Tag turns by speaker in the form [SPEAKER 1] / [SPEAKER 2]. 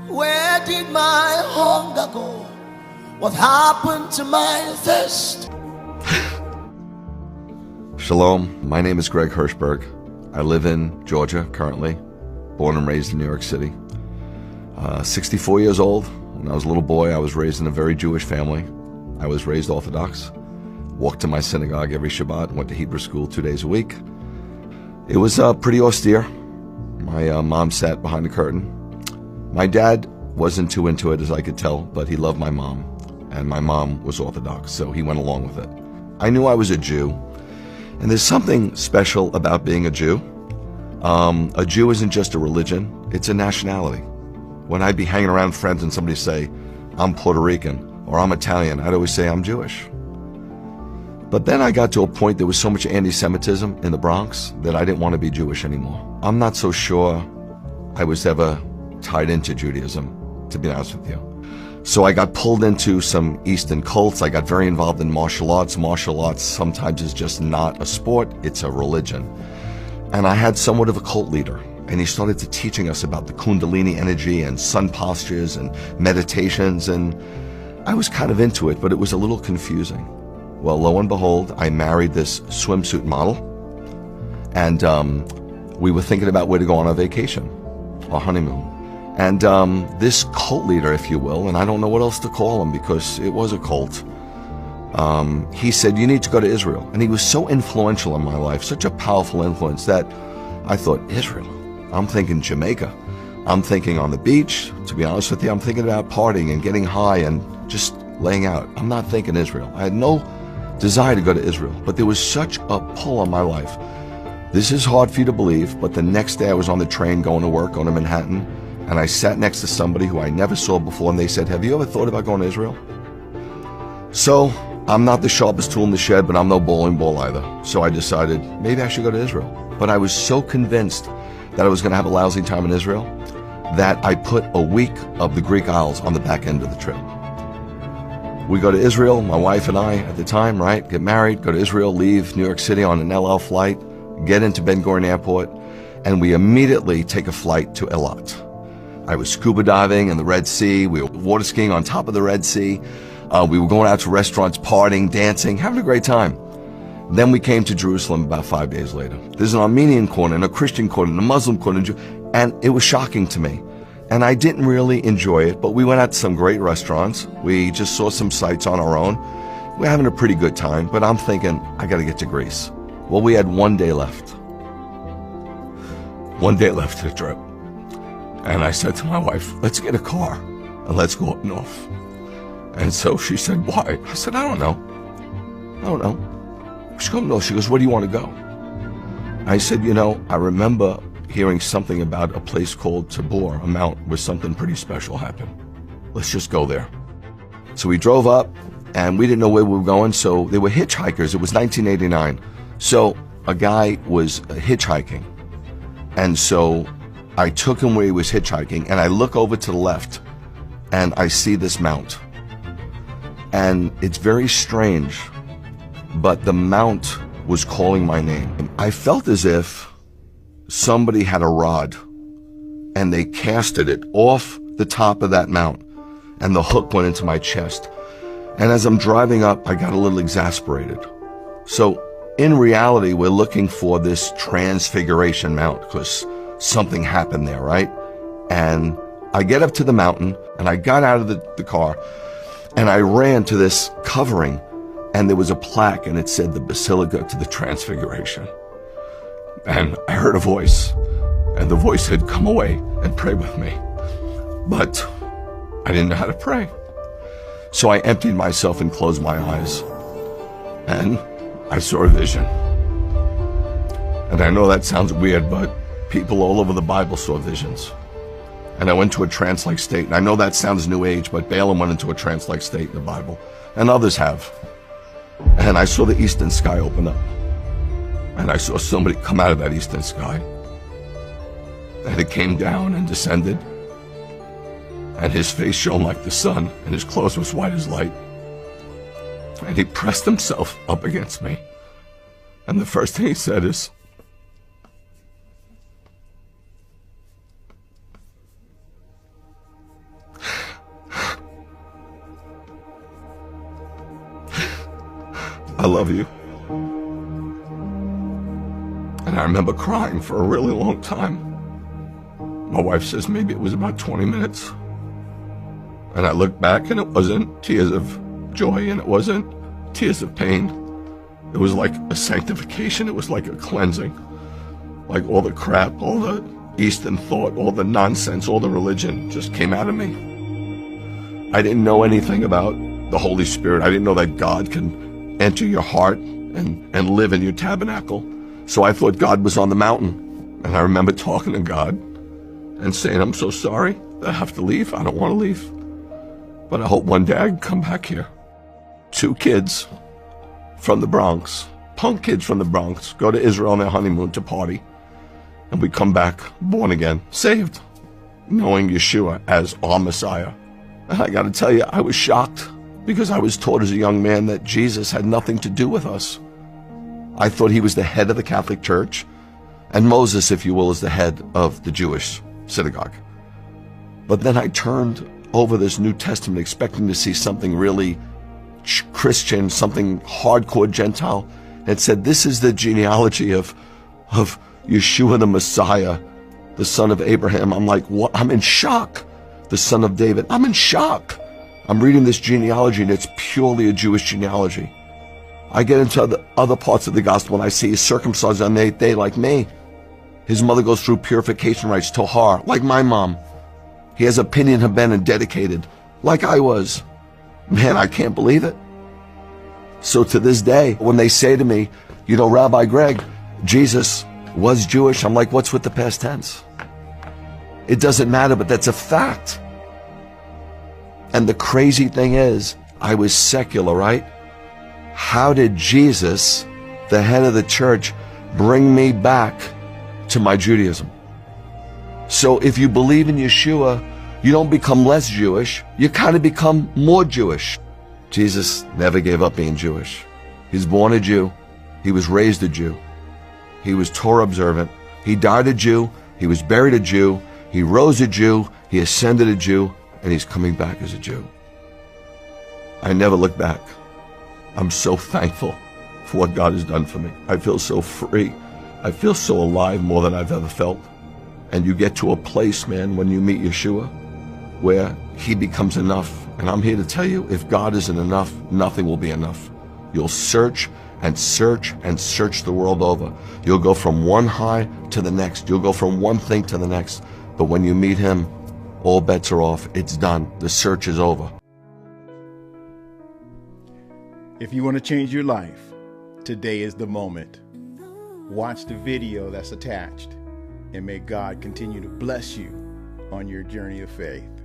[SPEAKER 1] Where did my hunger go? What happened to my thirst?
[SPEAKER 2] Shalom, my name is Greg Hirschberg. I live in Georgia currently, born and raised in New York City. 64 years old. When I was a little boy, I was raised in a very Jewish family. I was raised Orthodox, walked to my synagogue every Shabbat, went to Hebrew school 2 days a week. It was pretty austere. My mom sat behind the curtain. My dad wasn't too into it, as I could tell, but he loved my mom, and my mom was Orthodox, so he went along with it. I knew I was a Jew, and there's something special about being a Jew. A Jew isn't just a religion, it's a nationality. When I'd be hanging around with friends and somebody say, I'm Puerto Rican, or I'm Italian, I'd always say I'm Jewish. But then I got to a point, there was so much anti-Semitism in the Bronx that I didn't want to be Jewish anymore. I'm not so sure I was ever tied into Judaism, to be honest with you. So I got pulled into some Eastern cults. I got very involved in martial arts. Martial arts sometimes is just not a sport, it's a religion. And I had somewhat of a cult leader, and he started to teaching us about the Kundalini energy and sun postures and meditations, and I was kind of into it, but it was a little confusing. Well, lo and behold, I married this swimsuit model, and we were thinking about where to go on our vacation, our honeymoon. And this cult leader, if you will, and I don't know what else to call him because it was a cult, he said, you need to go to Israel. And he was so influential in my life, such a powerful influence, that I thought, Israel? I'm thinking Jamaica. I'm thinking on the beach. To be honest with you, I'm thinking about partying and getting high and just laying out. I'm not thinking Israel. I had no desire to go to Israel, but there was such a pull on my life. This is hard for you to believe, but the next day I was on the train going to work, going to Manhattan, and I sat next to somebody who I never saw before, and they said, have you ever thought about going to Israel? So I'm not the sharpest tool in the shed, but I'm no bowling ball either. So I decided maybe I should go to Israel. But I was so convinced that I was going to have a lousy time in Israel that I put a week of the Greek Isles on the back end of the trip. We go to Israel, my wife and I at the time, right, get married, go to Israel, leave New York City on an El Al flight, get into Ben Gurion Airport, and we immediately take a flight to Eilat. I was scuba diving in the Red Sea. We were water skiing on top of the Red Sea. We were going out to restaurants, partying, dancing, having a great time. Then we came to Jerusalem about 5 days later. There's an Armenian corner and a Christian corner and a Muslim corner, and it was shocking to me. And I didn't really enjoy it, but we went out to some great restaurants. We just saw some sights on our own. We're having a pretty good time, but I'm thinking, I got to get to Greece. Well, we had 1 day left. 1 day left to the trip. And I said to my wife, let's get a car and let's go up north. And so she said, why? I said, I don't know. She goes, no. She goes, where do you want to go? I said, I remember hearing something about a place called Tabor, a mount where something pretty special happened. Let's just go there. So we drove up, and we didn't know where we were going, so there were hitchhikers. It was 1989. So a guy was hitchhiking. And so I took him where he was hitchhiking, and I look over to the left, and I see this mount. And it's very strange, but the mount was calling my name. I felt as if somebody had a rod, and they casted it off the top of that mount, and the hook went into my chest. And as I'm driving up, I got a little exasperated. So in reality, we're looking for this Transfiguration Mount because something happened there, right? And I get up to the mountain, and I got out of the car, and I ran to this covering, and there was a plaque, and it said the Basilica to the Transfiguration. And I heard a voice, and the voice said, come away and pray with me. But I didn't know how to pray. So I emptied myself and closed my eyes, and I saw a vision. And I know that sounds weird, but people all over the Bible saw visions. And I went to a trance-like state. And I know that sounds new age, but Balaam went into a trance-like state in the Bible. And others have. And I saw the eastern sky open up. And I saw somebody come out of that eastern sky. And it came down and descended. And his face shone like the sun, and his clothes was white as light. And he pressed himself up against me. And the first thing he said is, I love you. And I remember crying for a really long time. My wife says maybe it was about 20 minutes. And I looked back and it wasn't tears of joy and it wasn't tears of pain. It was like a sanctification. It was like a cleansing. Like all the crap, all the Eastern thought, all the nonsense, all the religion just came out of me. I didn't know anything about the Holy Spirit. I didn't know that God can enter your heart and live in your tabernacle. So I thought God was on the mountain. And I remember talking to God and saying, I'm so sorry that I have to leave. I don't want to leave. But I hope one day I can come back here. 2 kids from the Bronx, punk kids from the Bronx, go to Israel on their honeymoon to party. And we come back born again, saved, knowing Yeshua as our Messiah. And I got to tell you, I was shocked because I was taught as a young man that Jesus had nothing to do with us. I thought he was the head of the Catholic Church, and Moses, if you will, is the head of the Jewish synagogue. But then I turned over this New Testament expecting to see something really Christian, something hardcore Gentile. It said, this is the genealogy of Yeshua the Messiah, the son of Abraham. I'm like, what? I'm in shock. The son of David. I'm in shock. I'm reading this genealogy and it's purely a Jewish genealogy. I get into other parts of the gospel and I see he's circumcised on the 8th day like me. His mother goes through purification rites, Tohar, like my mom. He has a Pinyan Haben dedicated, like I was. Man, I can't believe it. So to this day, when they say to me, you know, Rabbi Greg, Jesus was Jewish, I'm like, what's with the past tense? It doesn't matter, but that's a fact. And the crazy thing is, I was secular, right? How did Jesus, the head of the church, bring me back to my Judaism? So if you believe in Yeshua, you don't become less Jewish, you kind of become more Jewish. Jesus never gave up being Jewish. He's born a Jew. He was raised a Jew. He was Torah observant. He died a Jew. He was buried a Jew. He rose a Jew. He ascended a Jew. And he's coming back as a Jew. I never look back. I'm so thankful for what God has done for me. I feel so free. I feel so alive more than I've ever felt. And you get to a place, man, when you meet Yeshua, where he becomes enough. And I'm here to tell you, if God isn't enough, nothing will be enough. You'll search and search and search the world over. You'll go from one high to the next. You'll go from one thing to the next. But when you meet him, all bets are off. It's done. The search is over.
[SPEAKER 3] If you want to change your life, today is the moment. Watch the video that's attached, and may God continue to bless you on your journey of faith.